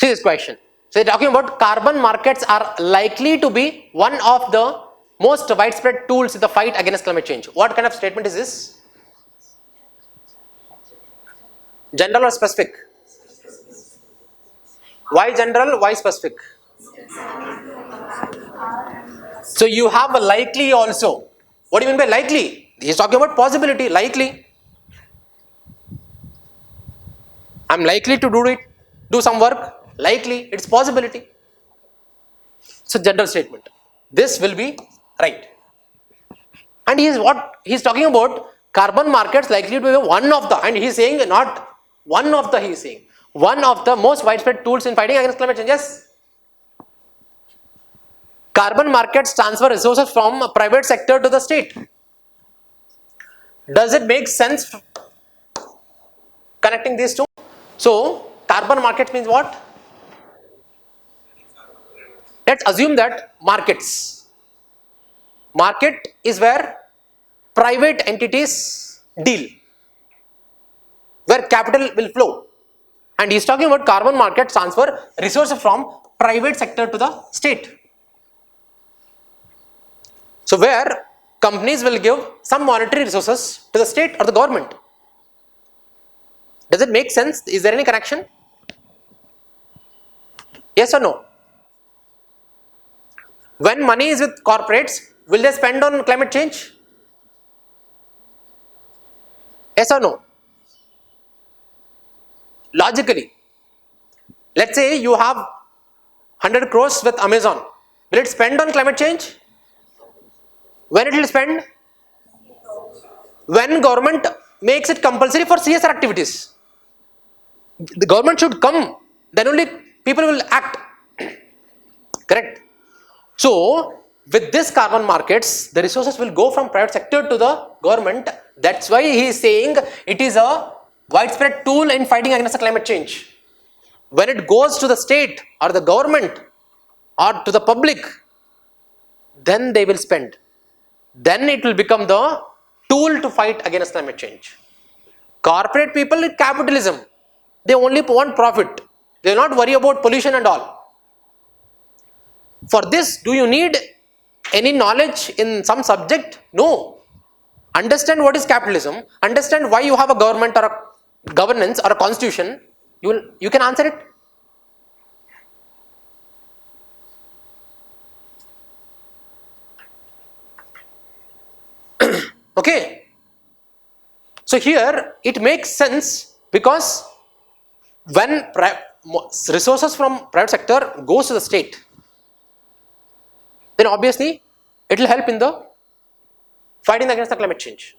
See this question. So they're talking about carbon markets are likely to be one of the most widespread tools in the fight against climate change. What kind of statement is this? General or specific? Why general? Why specific? So you have a likely also. What do you mean by likely? He's talking about possibility, likely. I'm likely to do some work, likely, it's possibility. So general statement. This will be right. And he's talking about carbon markets likely to be one of the, and he's saying not one of the, he's saying one of the most widespread tools in fighting against climate change. Yes. Carbon markets transfer resources from private sector to the state. Does it make sense connecting these two? So carbon market means what? Let's assume that market is where private entities deal, where capital will flow, and he's talking about carbon market transfer resources from private sector to the state. So where companies will give some monetary resources to the state or the government. Does it make sense? Is there any connection? Yes or no? When money is with corporates, will they spend on climate change? Yes or no? Logically, let's say you have 100 crores with Amazon. Will it spend on climate change? When it will spend? When government makes it compulsory for CSR activities. The government should come, then only people will act. Correct? So with this carbon markets, the resources will go from private sector to the government. That's why he is saying it is a widespread tool in fighting against the climate change. When it goes to the state or the government or to the public, then they will spend. Then it will become the tool to fight against climate change. Corporate people, capitalism, they only want profit. They will not worry about pollution and all. For this, do you need any knowledge in some subject? No. Understand what is capitalism, understand why you have a government or a governance or a constitution, you can answer it. Okay. So here it makes sense because when resources from private sector goes to the state, then obviously it will help in the fighting against the climate change.